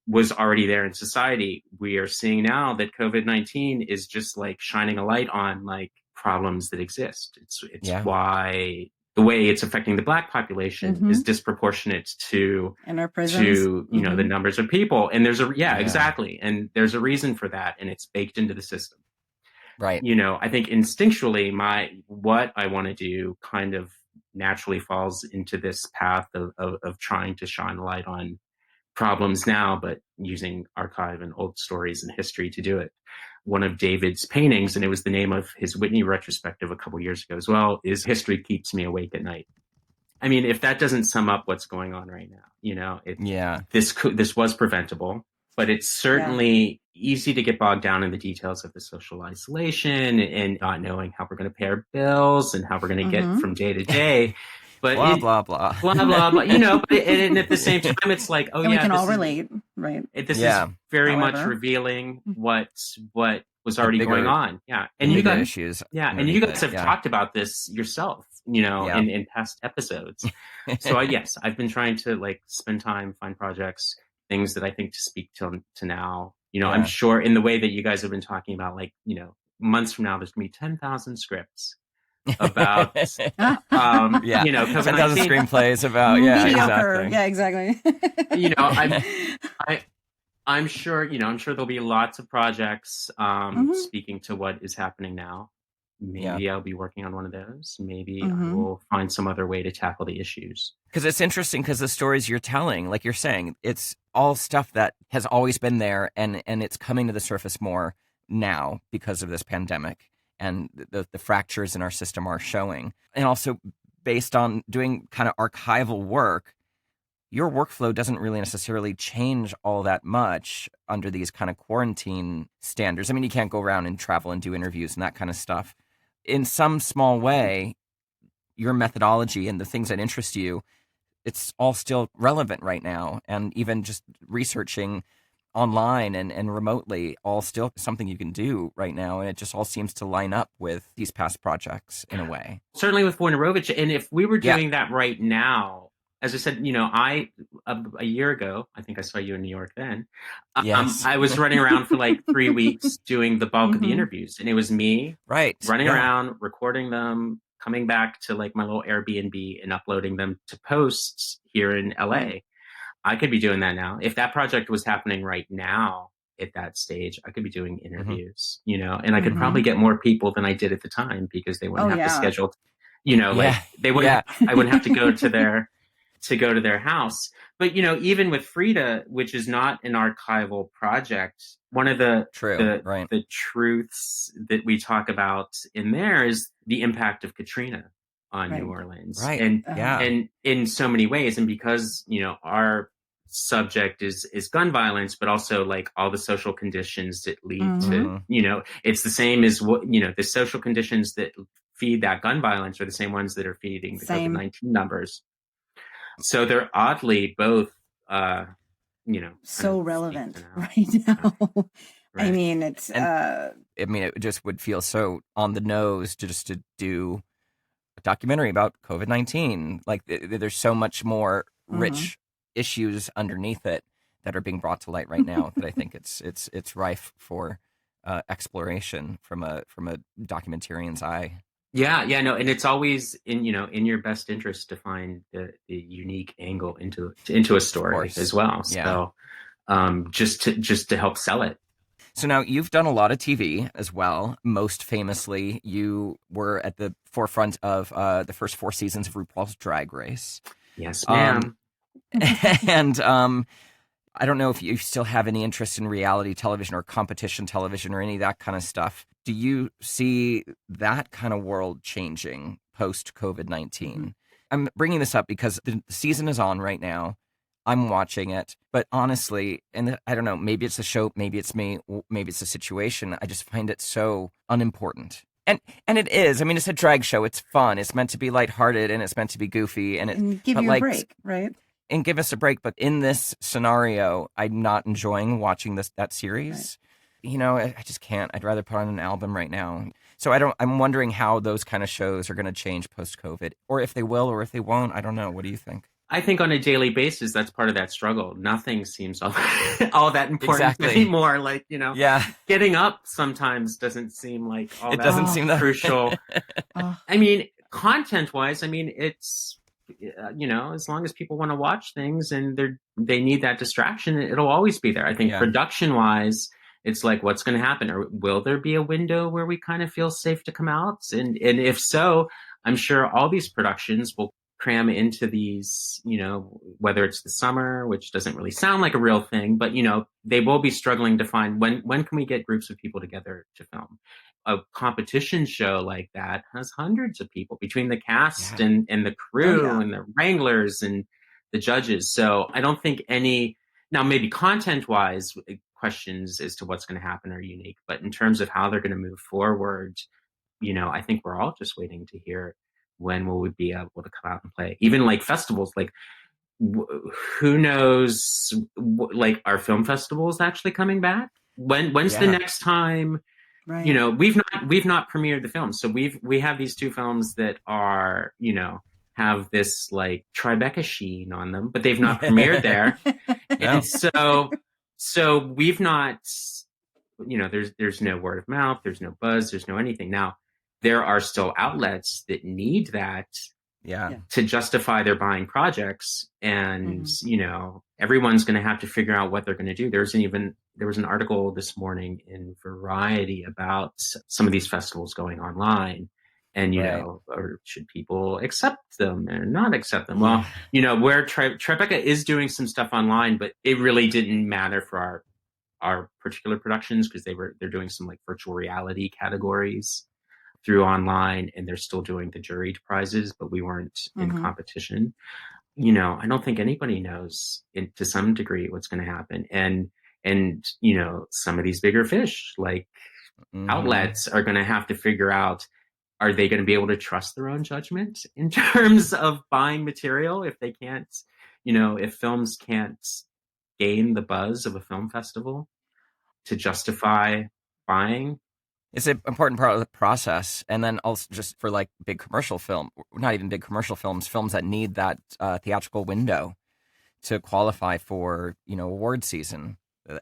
was already there in society, we are seeing now that COVID-19 is just like shining a light on like problems that exist. It's why the way it's affecting the Black population is disproportionate to in our prisons, to the numbers of people. And there's exactly, and there's a reason for that, and it's baked into the system. Right. I think instinctually what I want to do kind of naturally falls into this path of trying to shine a light on problems now, but using archive and old stories and history to do it. One of David's paintings, and it was the name of his Whitney retrospective a couple years ago as well, is "History Keeps Me Awake at Night." I mean, if that doesn't sum up what's going on right now, this was preventable. But it's certainly easy to get bogged down in the details of the social isolation and not knowing how we're going to pay our bills and how we're going to get from day to day. But blah, blah, blah. Blah, blah, blah. And at the same time, it's like, we can all relate, right? This is very much revealing what was already going on. Yeah. And you guys, issues. Yeah. And you guys have talked about this yourself, in past episodes. So yes, I've been trying to like spend time, find projects, things that I think to speak to now. I'm sure in the way that you guys have been talking about, like, months from now, there's going to be 10,000 scripts about, 10,000 COVID-19 screenplays about, exactly. I'm sure, I'm sure there'll be lots of projects speaking to what is happening now. Maybe I'll be working on one of those. Maybe I will find some other way to tackle the issues. Because it's interesting, because the stories you're telling, like you're saying, it's all stuff that has always been there, and it's coming to the surface more now because of this pandemic, and the fractures in our system are showing. And also based on doing kind of archival work, your workflow doesn't really necessarily change all that much under these kind of quarantine standards. I mean, you can't go around and travel and do interviews and that kind of stuff. In some small way, your methodology and the things that interest you, it's all still relevant right now. And even just researching online and remotely, all still something you can do right now. And it just all seems to line up with these past projects in a way. Certainly with Wojnarowicz. And if we were doing that right now, as I said, a year ago, I think I saw you in New York then. I was running around for like 3 weeks doing the bulk of the interviews. And it was me running around, recording them, coming back to like my little Airbnb and uploading them to posts here in LA. I could be doing that now. If that project was happening right now, at that stage. I could be doing interviews, you know, and I could probably get more people than I did at the time because they wouldn't have to schedule, you know, like they wouldn't, I wouldn't have to go to their house. But, you know, even with Frida, which is not an archival project, one of the truths that we talk about in there is the impact of Katrina on New Orleans. Right. And in so many ways. And because, you know, our subject is gun violence, but also like all the social conditions that lead to, you know, it's the same as what, you know, the social conditions that feed that gun violence are the same ones that are feeding the COVID-19 numbers. So they're oddly both, you know, so relevant right now. Right. I mean, it's, I mean, it just would feel so on the nose to do a documentary about COVID-19. Like there's so much more rich issues underneath it that are being brought to light right now that I think it's rife for exploration from a documentarian's eye. Yeah, no, and it's always in your best interest to find the unique angle into a story as well. So just to help sell it. So now you've done a lot of TV as well. Most famously, you were at the forefront of the first 4 seasons of RuPaul's Drag Race. Yes, ma'am. And I don't know if you still have any interest in reality television or competition television or any of that kind of stuff. Do you see that kind of world changing post COVID-19? I'm bringing this up because the season is on right now. I'm watching it, but honestly, and I don't know, maybe it's the show, maybe it's me, maybe it's the situation. I just find it so unimportant. And it is. I mean, it's a drag show. It's fun. It's meant to be lighthearted and it's meant to be goofy and give you a break, right? And give us a break. But in this scenario, I'm not enjoying watching that series. Right. You know, I just can't. I'd rather put on an album right now. So I'm wondering how those kind of shows are going to change post-COVID, or if they will, or if they won't. I don't know. What do you think? I think on a daily basis, that's part of that struggle. Nothing seems all that important anymore. Like, you know, getting up sometimes doesn't seem like all that crucial. I mean, content-wise, I mean, it's, you know, as long as people want to watch things and they need that distraction, it'll always be there. I think production-wise, it's like, what's going to happen? Or will there be a window where we kind of feel safe to come out? And if so, I'm sure all these productions will cram into these, you know, whether it's the summer, which doesn't really sound like a real thing, but, you know, they will be struggling to find when can we get groups of people together to film. A competition show like that has hundreds of people between the cast and the crew and the wranglers and the judges. So I don't think now maybe content wise questions as to what's going to happen are unique, but in terms of how they're going to move forward, you know, I think we're all just waiting to hear when will we be able to come out and play. Even like festivals, like who knows, like are film festivals actually coming back? When's the next time? Right. You know, we've not premiered the film. So we have these 2 films that are, you know, have this like Tribeca sheen on them, but they've not premiered there. And so we've not, you know, there's no word of mouth, there's no buzz, there's no anything. Now, there are still outlets that need that to justify their buying projects. And, you know, everyone's going to have to figure out what they're going to do. There was an article this morning in Variety about some of these festivals going online. And, you know, or should people accept them or not accept them? Well, you know, where Tribeca is doing some stuff online, but it really didn't matter for our particular productions because they're doing some like virtual reality categories through online, and they're still doing the juried prizes, but we weren't in competition. You know, I don't think anybody knows to some degree what's going to happen. And, you know, some of these bigger fish, like outlets, are going to have to figure out, are they going to be able to trust their own judgment in terms of buying material if they can't, you know, if films can't gain the buzz of a film festival to justify buying? It's an important part of the process. And then also just for like big commercial film, not even big commercial films that need that theatrical window to qualify for, you know, award season.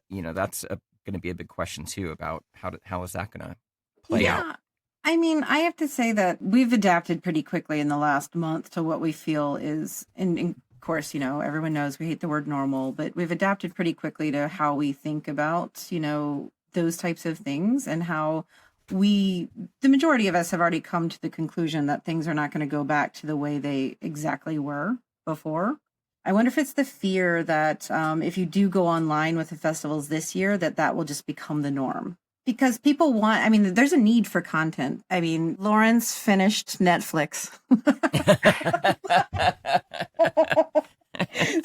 You know, that's going to be a big question too about how is that going to play out? I mean, I have to say that we've adapted pretty quickly in the last month to what we feel is, and course, everyone knows we hate the word normal, but we've adapted pretty quickly to how we think about, those types of things, and how the majority of us have already come to the conclusion that things are not going to go back to the way they exactly were before. I wonder if it's the fear that if you do go online with the festivals this year, that will just become the norm. Because people there's a need for content. Lawrence finished Netflix.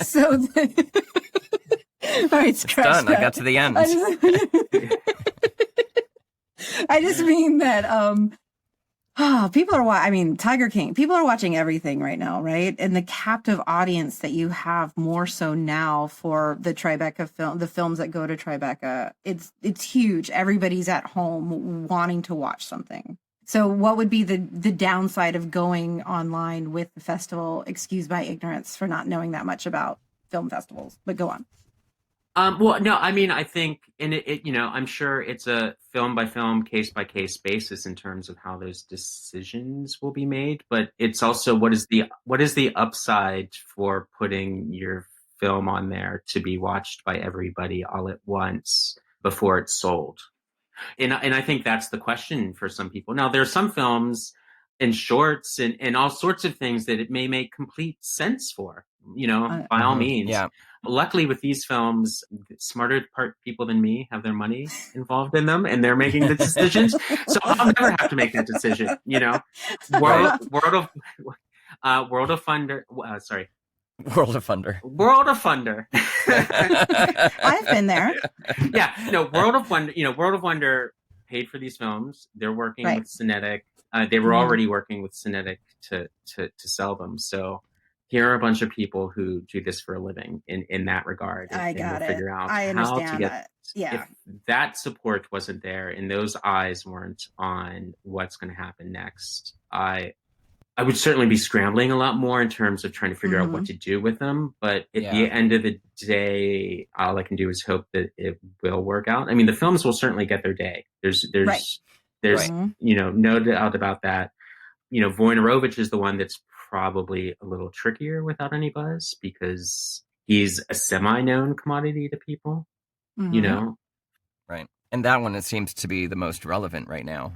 So, all right, it's done. That. I got to the end. I just mean that people are Tiger King. People are watching everything right now, right? And the captive audience that you have more so now for the Tribeca film, the films that go to Tribeca, it's huge. Everybody's at home wanting to watch something. So what would be the downside of going online with the festival? Excuse my ignorance for not knowing that much about film festivals, but go on. Well, no, I think, and I'm sure it's a film by film, case by case basis in terms of how those decisions will be made. But it's also what is the upside for putting your film on there to be watched by everybody all at once before it's sold? And I think that's the question for some people. Now, there are some films and shorts and all sorts of things that it may make complete sense for, by all means. Yeah. Luckily, with these films, smarter people than me have their money involved in them, and they're making the decisions. So I'll never have to make that decision. World of Thunder. World of Thunder. World of Thunder. I've been there. Yeah, no, World of Wonder. World of Wonder paid for these films. They're working with Cinetic. They were already working with Cinetic to sell them. So here are a bunch of people who do this for a living in that regard. I got it. Figure out I understand how to get that. Yeah. If that support wasn't there and those eyes weren't on what's going to happen next, I would certainly be scrambling a lot more in terms of trying to figure out what to do with them. But at the end of the day, all I can do is hope that it will work out. The films will certainly get their day. There's no doubt about that. Wojnarowicz is the one that's probably a little trickier without any buzz because he's a semi-known commodity to people, Right. And that one, it seems to be the most relevant right now,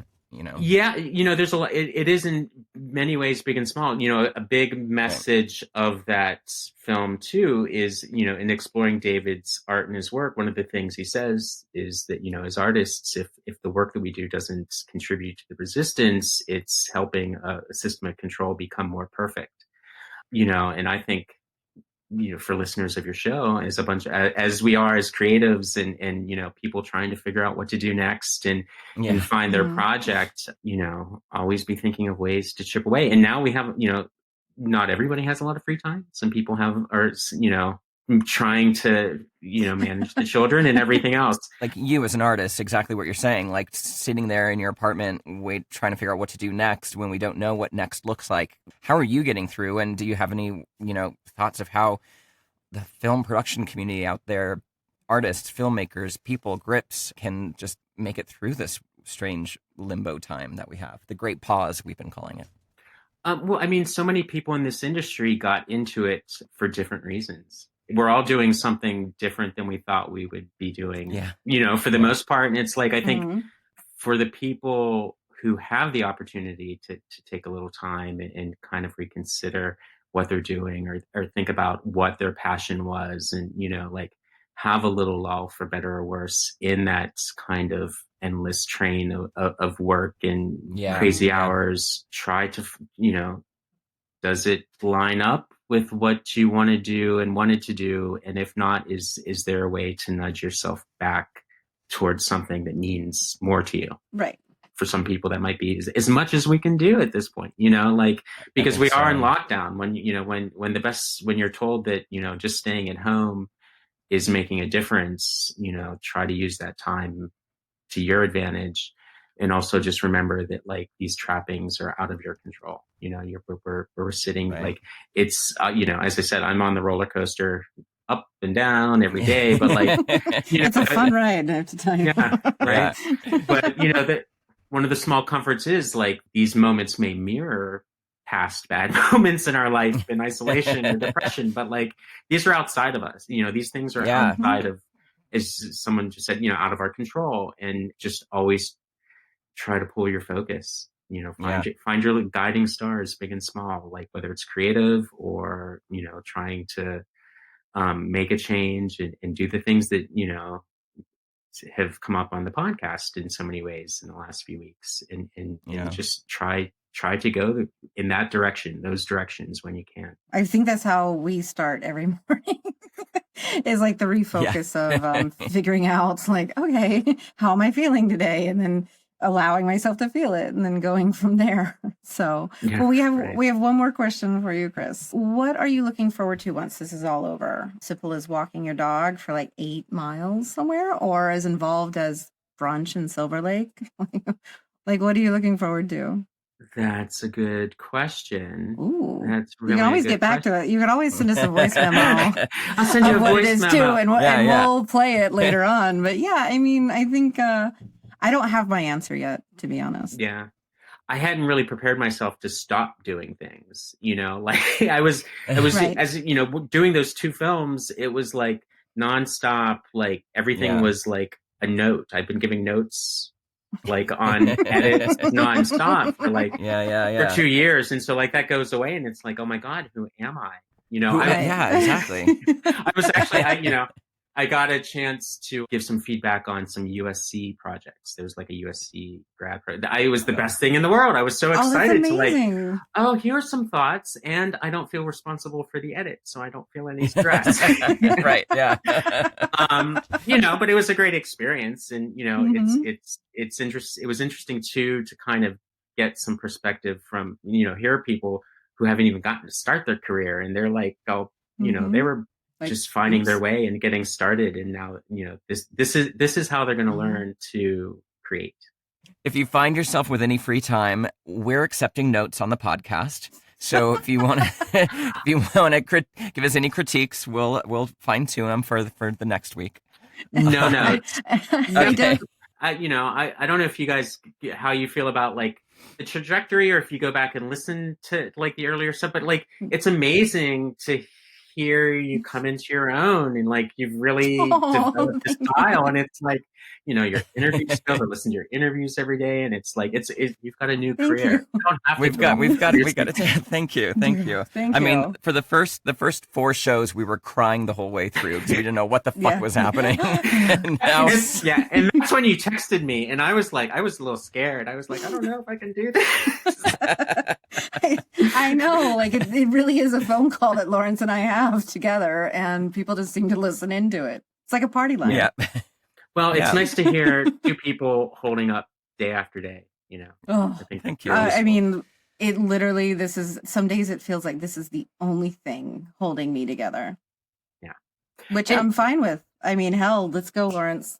Yeah, there's a lot. It is in many ways big and small. A big message of that film too is, in exploring David's art and his work, one of the things he says is that, as artists, if the work that we do doesn't contribute to the resistance, it's helping a system of control become more perfect. And I think, for listeners of your show, as we are as creatives and people trying to figure out what to do next and find their project, always be thinking of ways to chip away. And now we have, not everybody has a lot of free time. Some people are trying to, manage the children and everything else. Like you as an artist, exactly what you're saying, like sitting there in your apartment, trying to figure out what to do next when we don't know what next looks like. How are you getting through? And do you have any, thoughts of how the film production community out there, artists, filmmakers, people, grips, can just make it through this strange limbo time that we have, the great pause we've been calling it? So many people in this industry got into it for different reasons. We're all doing something different than we thought we would be doing, for the most part. And it's like, I think for the people who have the opportunity to take a little time and kind of reconsider what they're doing or think about what their passion was and, have a little lull, for better or worse, in that kind of endless train of work and crazy hours, try to, does it line up with what you want to do and wanted to do? And if not, is there a way to nudge yourself back towards something that means more to you? Right. For some people, that might be as much as we can do at this point, because we are in lockdown. When you're told that, just staying at home is making a difference, try to use that time to your advantage. And also just remember that these trappings are out of your control. We're sitting it's, as I said, I'm on the roller coaster up and down every day, but it's a fun ride, I have to tell you. Yeah. Right. But that one of the small comforts is these moments may mirror past bad moments in our life in isolation or depression, but like these are outside of us. These things are outside of, as someone just said, out of our control, and just always try to pull your focus. Find your guiding stars, big and small, like whether it's creative or, trying to make a change and do the things that, have come up on the podcast in so many ways in the last few weeks, and just try to go in that direction, those directions when you can. I think that's how we start every morning. Is like the refocus of figuring out like, okay, how am I feeling today? And then allowing myself to feel it and then going from there. So we have one more question for you, Chris. What are you looking forward to once this is all over? Simple as walking your dog for like 8 miles somewhere, or as involved as brunch in Silver Lake? Like, what are you looking forward to? That's a good question. Ooh. That's really you can always get back to it. You can always send us a voice memo. I'll send you a what voice it is memo. too, and we'll play it later on. But yeah, I mean, I think I don't have my answer yet, to be honest. Yeah. I hadn't really prepared myself to stop doing things, like I was right. As doing those 2 films, it was like nonstop, like everything was like a note. I've been giving notes like on edits nonstop for like for 2 years. And so like that goes away and it's like, oh my God, who am I? Exactly. I was actually, I got a chance to give some feedback on some USC projects. There was like a USC grad project. It was the best thing in the world. I was so excited to like, here are some thoughts, and I don't feel responsible for the edit, so I don't feel any stress. Right. Yeah. But it was a great experience, and it's interesting. It was interesting too to kind of get some perspective from here are people who haven't even gotten to start their career, and they're like, they were just finding their way and getting started, and now this is how they're going to learn to create. If you find yourself with any free time, we're accepting notes on the podcast. So if you want to give us any critiques, we'll fine tune them for the next week. No notes. Okay. I don't know if you guys, how you feel about like the trajectory, or if you go back and listen to like the earlier stuff, but like it's amazing to hear you come into your own, and like you've really developed this style, and it's like your interview skills. I listen to your interviews every day, and it's like you've got a new career. We've got it. Thank you. Thank you. I mean, for the first 4 shows, we were crying the whole way through because we didn't know what the fuck was happening. And now, and that's when you texted me, and I was a little scared. I was like, I don't know if I can do this. I know, like it really is a phone call that Lawrence and I have together, and people just seem to listen into it. It's like a party line. Yeah. Well, it's nice to hear 2 people holding up day after day, Oh, thank you. I mean, it literally, some days it feels like this is the only thing holding me together. Yeah. Which I'm fine with. I mean, hell, let's go, Lawrence.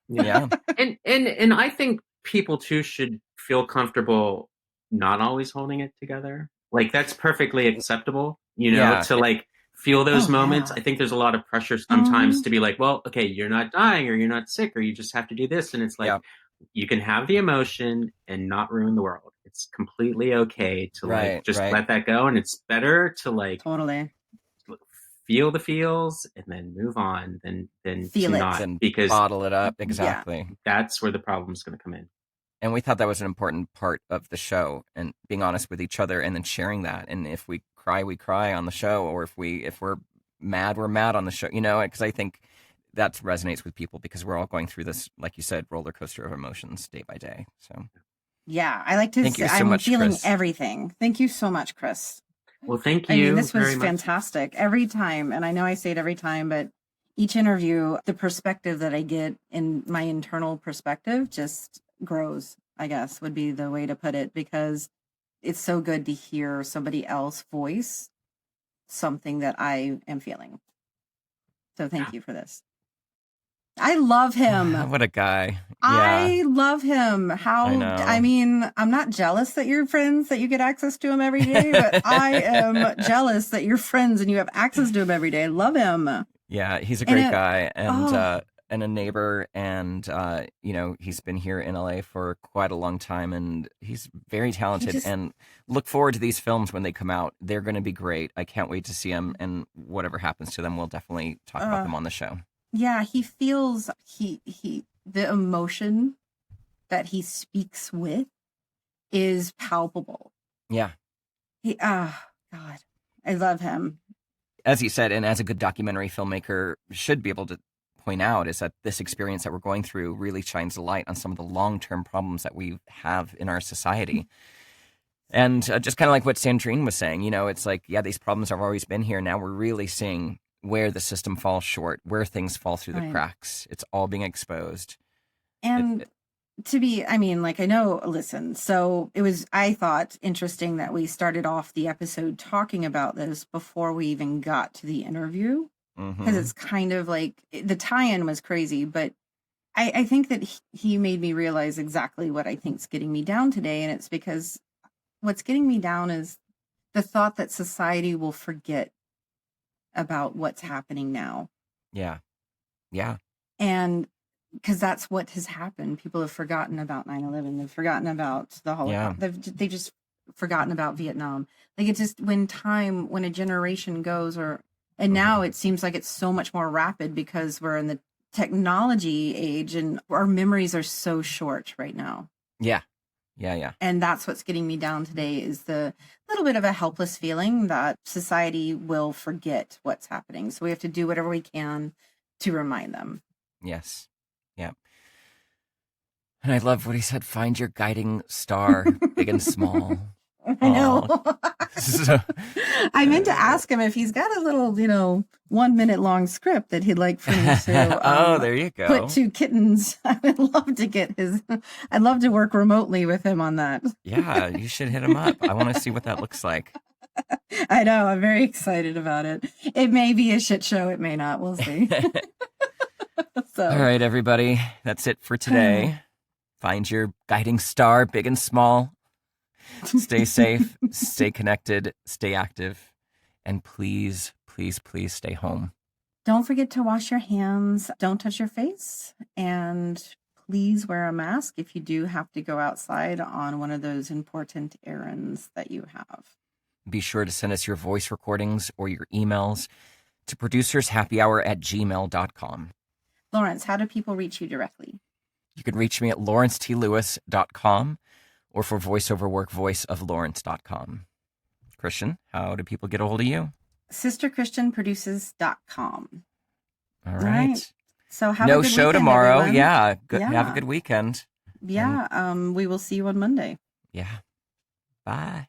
Yeah. And I think people too should feel comfortable not always holding it together. Like that's perfectly acceptable, to like feel those moments. I think there's a lot of pressure sometimes to be like, well, okay, you're not dying, or you're not sick, or you just have to do this. And it's like, you can have the emotion and not ruin the world. It's completely okay to let that go. And it's better to like totally feel the feels and then move on than feel to it not, and because bottle it up. Exactly. That's where the problem's going to come in. And we thought that was an important part of the show, and being honest with each other and then sharing that. And if we cry, we cry on the show, or if we're mad, we're mad on the show, because I think that resonates with people because we're all going through this, like you said, roller coaster of emotions day by day. So yeah, I like to thank you so I'm much, feeling Chris. Everything. Thank you so much, Chris. Well, thank you. I mean, this was fantastic every time. And I know I say it every time, but each interview, the perspective that I get in my internal perspective just grows, I guess would be the way to put it, because it's so good to hear somebody else voice something that I am feeling. So thank you for this. I love him. What a guy. Yeah. I love him. I mean, I'm not jealous that you're friends, that you get access to him every day, but I am jealous that you're friends and you have access to him every day. I love him. Yeah, he's a great guy. And and a neighbor, and he's been here in LA for quite a long time, and he's very talented. And look forward to these films when they come out. They're going to be great. I can't wait to see them, and whatever happens to them, we'll definitely talk about them on the show. Yeah, he feels the emotion that he speaks with is palpable. Yeah. God, I love him. As he said, and as a good documentary filmmaker should be able to point out, is that this experience that we're going through really shines a light on some of the long-term problems that we have in our society. And just kind of like what Sandrine was saying, it's like, yeah, these problems have always been here. Now we're really seeing where the system falls short, where things fall through the cracks. It's all being exposed. And so I thought interesting that we started off the episode talking about this before we even got to the interview, because it's kind of like the tie-in was crazy, but I think that he made me realize exactly what I think's getting me down today. And it's because what's getting me down is the thought that society will forget about what's happening now. Yeah. Yeah. And because that's what has happened. People have forgotten about 9/11. They've forgotten about the Holocaust. Yeah. They've just forgotten about Vietnam. Like, it's just when a generation goes, and now it seems like it's so much more rapid because we're in the technology age and our memories are so short right now. Yeah. Yeah. And that's what's getting me down today, is the little bit of a helpless feeling that society will forget what's happening. So we have to do whatever we can to remind them. Yes. Yeah. And I love what he said, find your guiding star, big and small. I know. I meant to ask him if he's got a little, 1 minute long script that he'd like for me to there you go. Put 2 kittens. I would love to I'd love to work remotely with him on that. Yeah, you should hit him up. I want to see what that looks like. I know. I'm very excited about it. It may be a shit show. It may not. We'll see. All right, everybody. That's it for today. Find your guiding star, big and small. Stay safe, stay connected, stay active, and please, please, please stay home. Don't forget to wash your hands. Don't touch your face. And please wear a mask if you do have to go outside on one of those important errands that you have. Be sure to send us your voice recordings or your emails to producershappyhour@gmail.com. Lawrence, how do people reach you directly? You can reach me at lawrencetLewis.com or for voiceover work, voiceoflawrence.com. Christian, how do people get a hold of you? sisterchristianproduces.com. All right. So have no a good show weekend, tomorrow. Everyone. Yeah. Have a good weekend. Yeah. We will see you on Monday. Yeah. Bye.